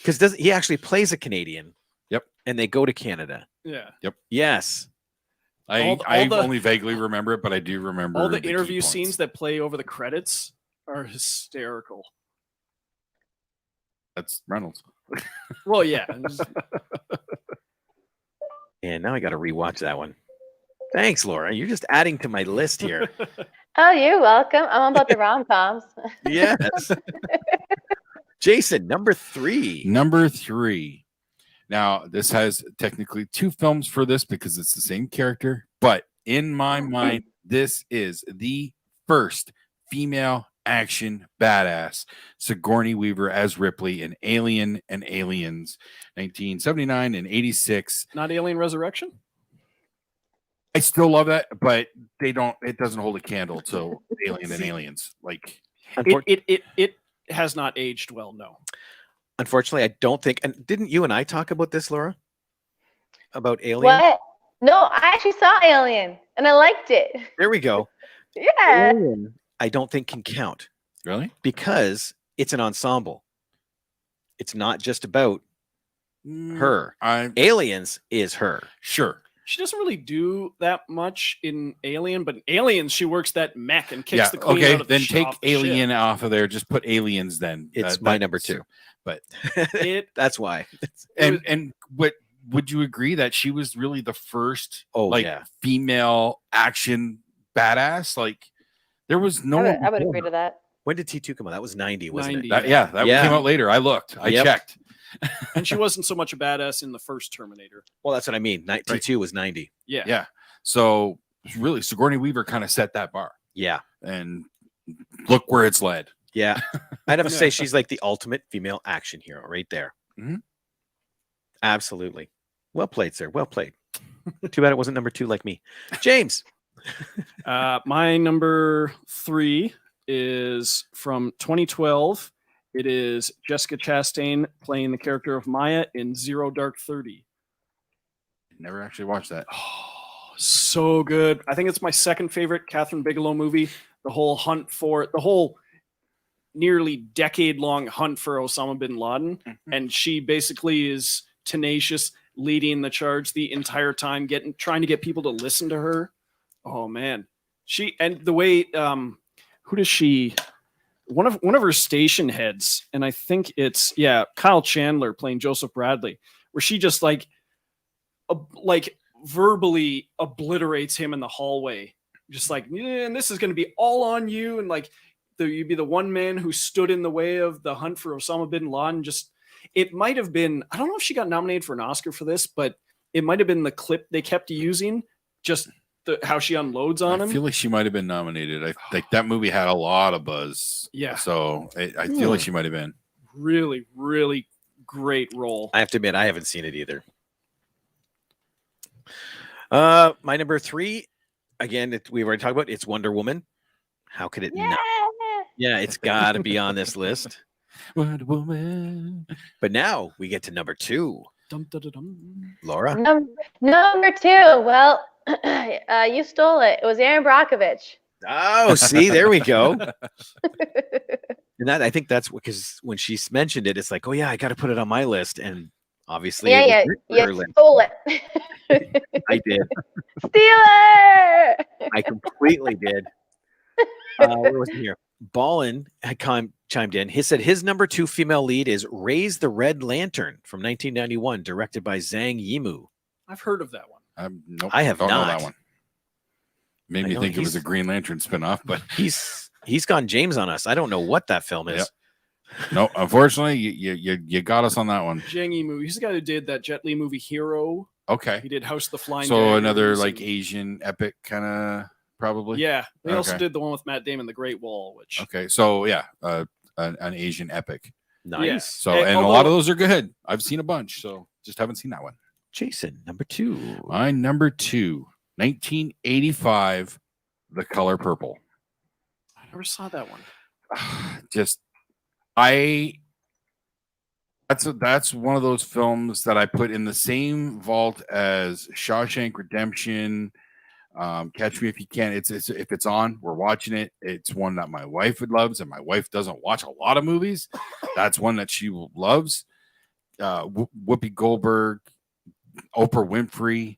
Because he actually plays a Canadian. Yep. And they go to Canada. Yeah. Yes. All I the- only vaguely remember it, but I do remember All the key interview points. scenes that play over the credits are hysterical. That's Reynolds. Well, yeah. And now I got to rewatch that one. Thanks, Laura. You're just adding to my list here. Oh, you're welcome. I'm all about the rom-coms. Yes. Jason, number 3. Number 3. Now, this has technically 2 films for this because it's the same character, but in my mind, this is the first female action badass, Sigourney Weaver as Ripley in Alien and Aliens, 1979 and 86. Not Alien Resurrection? I still love that, but it doesn't hold a candle to Alien and Aliens. Like It has not aged well, no. Unfortunately, I don't think. And didn't you and I talk about this, Laura? About Alien? What? No, I actually saw Alien, and I liked it. There we go. Yeah. Alien, I don't think can count really? because it's an ensemble. It's not just about her. Aliens is her. Sure. She doesn't really do that much in Alien, but in Aliens, she works that mech and kicks the queen out of then the take off the Alien ship. off of there. Just put Aliens then. It's my number 2. But that's why. And what would you agree that she was really the first female action badass? Like there was no I would agree to that. When did T2 come out? That was 90, wasn't 90, it? That came out later. I looked. I checked. And she wasn't so much a badass in the first Terminator. Well, that's what I mean. T2 was 90. Yeah. Yeah. So really, Sigourney Weaver kind of set that bar. Yeah. And look where it's led. Yeah. I'd have to say she's like the ultimate female action hero right there. Mm-hmm. Absolutely. Well played, sir. Well played. Too bad it wasn't number 2 like me. James. My number 3 is from 2012. It is Jessica Chastain playing the character of Maya in Zero Dark 30. Never actually watched that. Oh, so good. I think it's my second favorite Catherine Bigelow movie. The whole nearly decade-long hunt for Osama bin Laden. Mm-hmm. And she basically is tenacious, leading the charge the entire time, trying to get people to listen to her. Oh, man. And the way, who does she... One of her station heads, and I think it's Kyle Chandler playing Joseph Bradley, where she just like verbally obliterates him in the hallway, just like, and this is going to be all on you, and like you'd be the one man who stood in the way of the hunt for Osama bin Laden. It might have been, I don't know if she got nominated for an Oscar for this, but it might have been the clip they kept using, just how she unloads on him. I feel like she might have been nominated. I think that movie had a lot of buzz. Yeah. So I feel like she might have been. Really, really great role. I have to admit, I haven't seen it either. My number 3, again, we've already talked about it's Wonder Woman. How could it not? Yeah, it's got to be on this list. Wonder Woman. But now we get to number 2. Dum, dum, dum, dum. Laura? Number 2. Well, you stole it. It was Aaron Brockovich. Oh, see, there we go. And I think that's because when she mentioned it, it's like, oh yeah, I got to put it on my list, and obviously, you stole it. I did. Stealer. I completely did. Where was it here? Ballin had chimed in. He said his number 2 female lead is Raise the Red Lantern from 1991, directed by Zhang Yimou. I've heard of that one. Nope, I have don't not. know that one. Made me think it was a Green Lantern spinoff, but he's gone James on us. I don't know what that film is. Yep. No, unfortunately, you got us on that one. Zhang Yimou. He's the guy who did that Jet Li movie Hero. Okay. He did House of the Flying So Daggers another like Asian epic kind of probably. Yeah. They also did the one with Matt Damon, The Great Wall, which. Okay. So yeah, an Asian epic. Nice. Yeah. So and a lot of those are good. I've seen a bunch, so just haven't seen that one. Jason, number 2. My number 2, 1985, The Color Purple. I never saw that one. That's one of those films that I put in the same vault as Shawshank Redemption, Catch Me If You Can. It's if it's on, we're watching it. It's one that my wife loves, and my wife doesn't watch a lot of movies. That's one that she loves. Whoopi Goldberg, Oprah Winfrey.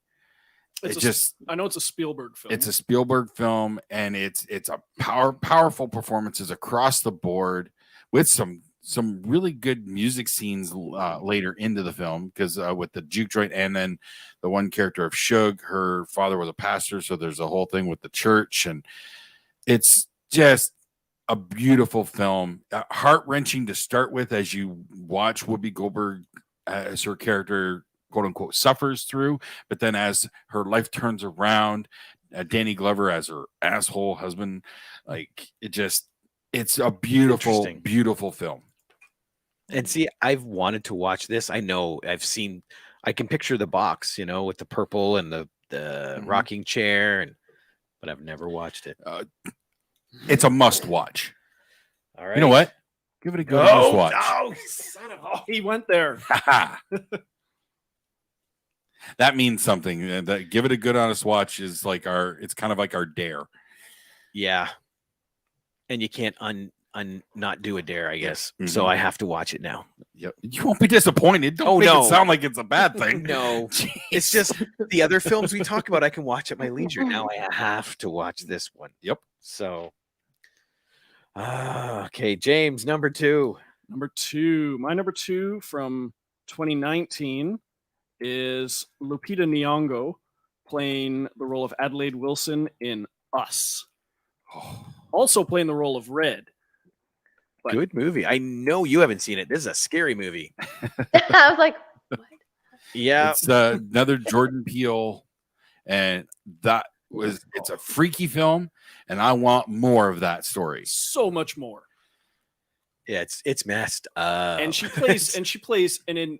I know it's a Spielberg film. It's a Spielberg film, and it's a powerful performances across the board with some some really good music scenes later into the film, because with the juke joint, and then the one character of Suge, her father was a pastor, so there's a whole thing with the church, and it's just a beautiful film, heart-wrenching to start with as you watch Whoopi Goldberg as her character, quote unquote, suffers through, but then as her life turns around, Danny Glover as her asshole husband, like it's a beautiful, beautiful film. And see, I've wanted to watch this. I know I can picture the box, with the purple and the rocking chair, but I've never watched it. It's a must watch. All right. You know what? Give it a good honest watch. Oh, son of a... he went there. That means something. That give it a good honest watch is like it's kind of like our dare. Yeah. And you can't not do a dare, I guess. So I have to watch it now. Yep. You won't be disappointed. Don't make it sound like it's a bad thing. No. It's just the other films we talk about I can watch at my leisure. Now I have to watch this one. Yep. So okay, James, number 2. My number 2 from 2019 is Lupita Nyong'o playing the role of Adelaide Wilson in Us. Also playing the role of Red. But good movie. I know you haven't seen it. This is a scary movie. I was like, what? Yeah. It's another Jordan Peele, and it's a freaky film, and I want more of that story. So much more. Yeah, it's messed up. And she plays an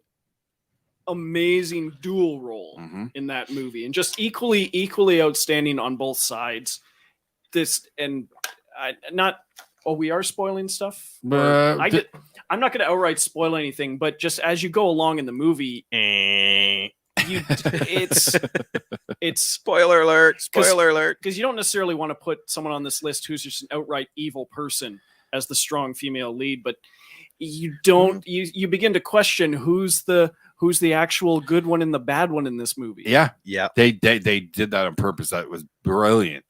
amazing dual role in that movie, and just equally outstanding on both sides. We are spoiling stuff. I'm not going to outright spoil anything, but just as you go along in the movie, it's spoiler alert, because you don't necessarily want to put someone on this list who's just an outright evil person as the strong female lead, but you don't. You begin to question who's the actual good one and the bad one in this movie. Yeah. They did that on purpose. That was brilliant,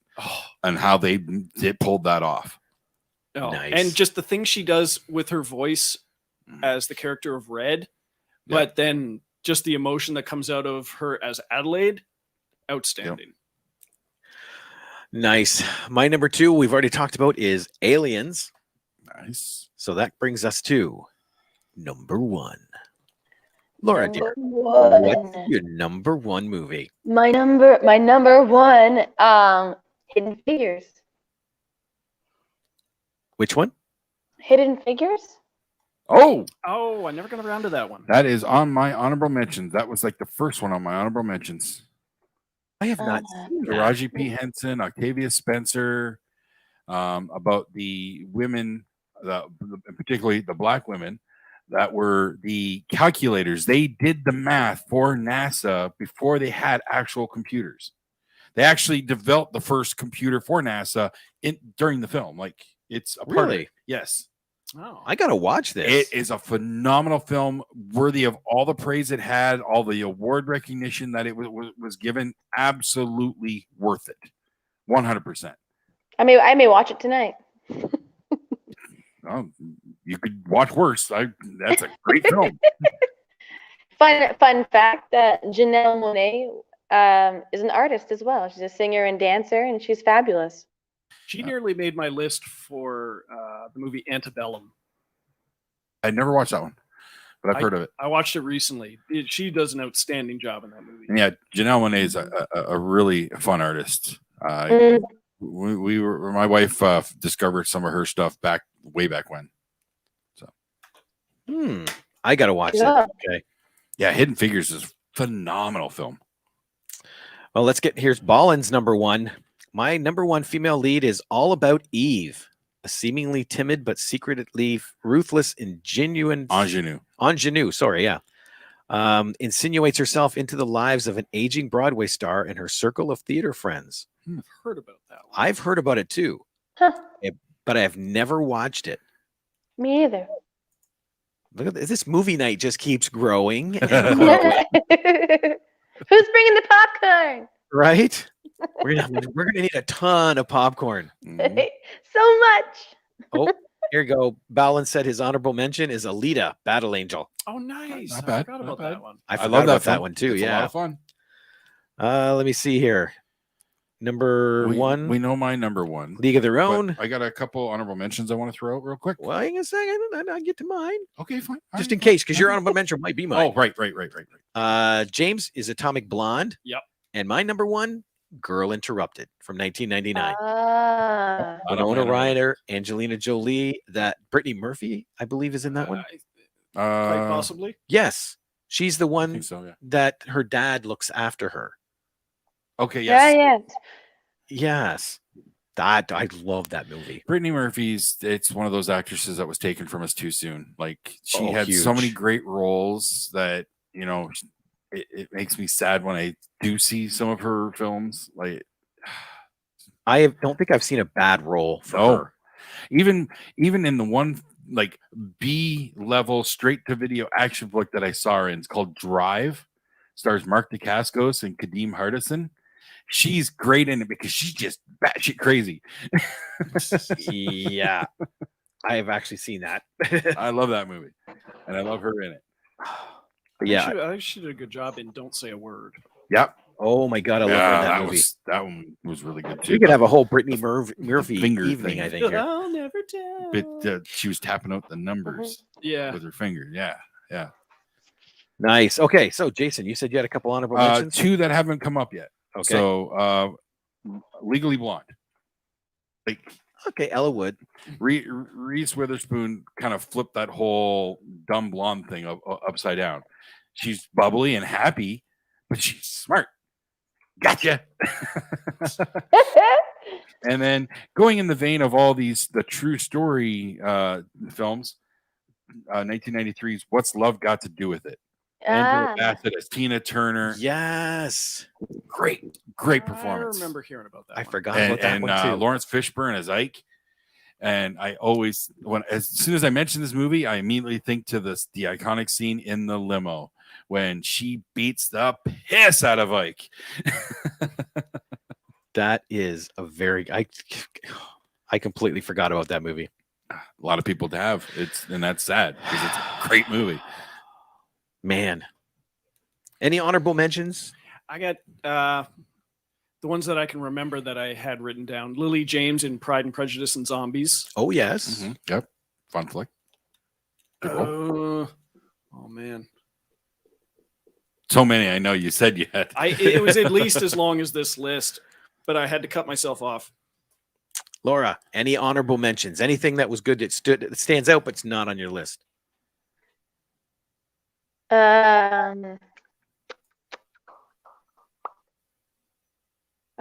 and how they pulled that off. Oh, nice. And just the thing she does with her voice as the character of Red, but then just the emotion that comes out of her as Adelaide, outstanding. Yep. Nice. My number 2 we've already talked about is Aliens. Nice. So that brings us to number 1. Laura, dear, One. what's your number 1 movie? My number 1, Hidden Figures. Which one? Hidden Figures? Oh, I never got around to that one. that is on my honorable mentions. That was like the first one on my honorable mentions. I have not seen that. Taraji P. Henson, Octavia Spencer, about the women, particularly the black women, that were the calculators. They did the math for NASA before they had actual computers. They actually developed the first computer for NASA during the film. Like, it's a part of it. Yes. Oh, I gotta watch this. It is a phenomenal film, worthy of all the praise it had, all the award recognition that it was given. Absolutely worth it, 100%. I may watch it tonight. Oh, you could watch worse. That's a great film. Fun fact that Janelle Monáe is an artist as well. She's a singer and dancer, and she's fabulous. She nearly made my list for the movie Antebellum. I never watched that one, but I've heard of it. I watched it recently. She does an outstanding job in that movie. And yeah, Janelle Monáe is a really fun artist. We were, my wife discovered some of her stuff way back when. So, I gotta watch that. Okay. Yeah, Hidden Figures is a phenomenal film. Well, here's Ballin's number 1. My number 1 female lead is All About Eve, a seemingly timid but secretly ruthless and genuine ingenue. Sorry, yeah. Insinuates herself into the lives of an aging Broadway star and her circle of theater friends. I've heard about that one. I've heard about it too, but I have never watched it. Me either. Look at this movie night just keeps growing. Who's bringing the popcorn? Right? We're gonna need a ton of popcorn. So much. Oh, Here you go. Balin said his honorable mention is Alita, Battle Angel. Oh, nice. Not I bad, forgot not about bad. that one. I I forgot love about that film. one too. It's a lot Yeah. of fun. Let me see here. Number one, We know my number one. League of Their but Own. I got a couple honorable mentions I want to throw out real quick. Well, hang on a second, and I get to mine. Okay, fine. Just in case, because your honorable mention might be mine. Oh, right. James is Atomic Blonde. Yep. And my number one, Girl Interrupted from 1999. Ah. Winona Ryder, Angelina Jolie, that Brittany Murphy, I believe, is in that one. Quite possibly. Yes. She's the I one think so, yeah. that her dad looks after her. Okay, Yeah, yes. yeah. Yes. That I love that movie. Brittany Murphy's, it's one of those actresses that was taken from us too soon. Like, she Oh, had so many huge. great roles that, you know, it makes me sad when I do see some of her films. Like, don't think I've seen a bad role for No. her. even in the one like B level straight to video action flick that I saw her in, it's called Drive, stars Mark Dacascos and Kadeem Hardison. She's great in it because she's just batshit crazy. Yeah. I have actually seen that. I love that movie, and I love her in it. But yeah. I think she did a good job in Don't Say a Word. Yep. Oh my God, I love her in that movie. That one was really good too. We could have a whole Brittany Murphy finger evening, thing. I think. Here. I'll never tell. But she was tapping out the numbers Yeah. with her finger. Yeah. Nice. Okay, so Jason, you said you had a couple honorable mentions. Two that haven't come up yet. Okay. So, Legally Blonde. Like, Okay, Ella Wood. Reese Witherspoon kind of flipped that whole dumb blonde thing upside down. She's bubbly and happy, but she's smart. Gotcha. And then going in the vein of all these, the true story films, 1993's What's Love Got to Do with It? Angela Bassett as Tina Turner. Yes. Great performance. I remember hearing about that. I one. forgot about that one too. Lawrence Fishburne as Ike. And I always, as soon as I mention this movie, I immediately think to the iconic scene in the limo when she beats the piss out of Ike. That is a very I completely forgot about that movie. A lot of people have. And that's sad because it's a great movie. Man. Any honorable mentions? I got the ones that I can remember that I had written down. Lily James in Pride and Prejudice and Zombies. Oh, yes. Mm-hmm. Yep. Fun flick. Good role. Oh man. So many. I know you said you had. It was at least as long as this list, but I had to cut myself off. Laura, any honorable mentions? Anything that was good that stands out but's not on your list? I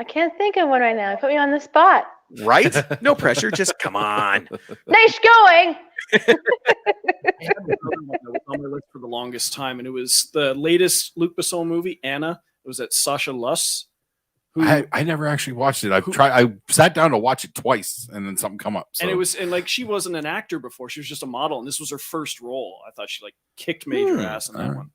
can't think of one right now. You put me on the spot. Right? No pressure. Just come on. Nice going. I had another one that was on my list for the longest time, and it was the latest Luc Besson movie, Anna. It was that Sasha Luss. I never actually watched it. I sat down to watch it twice, and then something come up. So. And like she wasn't an actor before; she was just a model, and this was her first role. I thought she like kicked major ass in that one.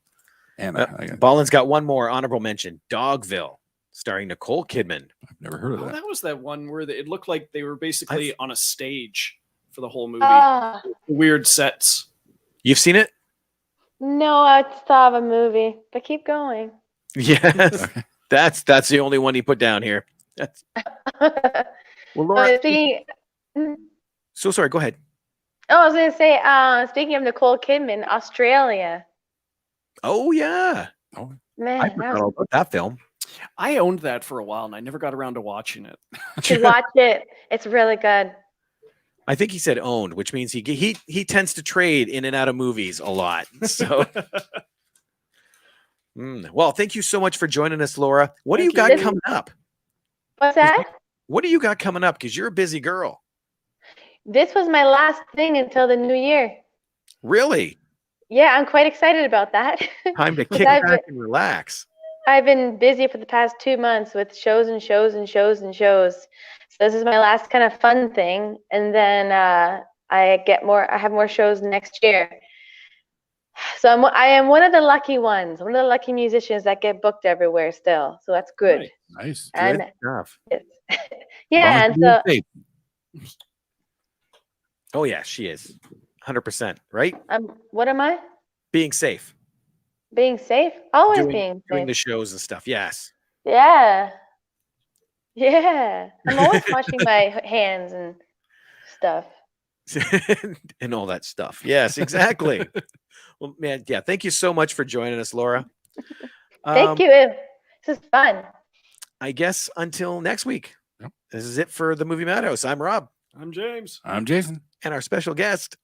Anna, Ballin's got one more honorable mention: Dogville, starring Nicole Kidman. I've never heard of Oh, that. that was that one where it looked like they were basically on a stage for the whole movie. Weird sets. You've seen it? No, I still have a movie, but keep going. Yes. Okay. That's the only one he put down here. That's well, Laura. So sorry. Go ahead. Oh, I was gonna say, speaking of Nicole Kidman, Australia. Oh yeah. Oh, Man, I forgot all about that film. I owned that for a while, and I never got around to watching it. to watch it. It's really good. I think he said owned, which means he tends to trade in and out of movies a lot. So, well, thank you so much for joining us, Laura. What do you got coming up? What's that? What do you got coming up? Because you're a busy girl. This was my last thing until the new year. Really? Yeah, I'm quite excited about that. Time to kick back and relax. I've been busy for the past 2 months with shows and shows and shows and shows. So this is my last kind of fun thing, and then I have more shows next year. So I am one of the lucky ones, one of the lucky musicians that get booked everywhere still. So that's good. nice. And Good stuff. yeah, and so Oh yeah, she is 100%. Right? What am I? Being safe, Being safe? Always doing being doing the safe. shows and stuff. Yes. Yeah. Yeah. I'm always washing my hands and stuff. And all that stuff. Yes, exactly. Well, man, yeah. Thank you so much for joining us, Laura. Thank you. This is fun. I guess until next week. Yep. This is it for the Movie Madhouse. I'm Rob, I'm James. I'm Jason. and our special guest.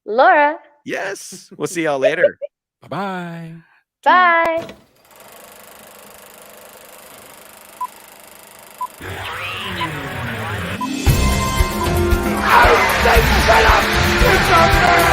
Laura. Yes. We'll see y'all later. Bye-bye. Bye. I say shut up!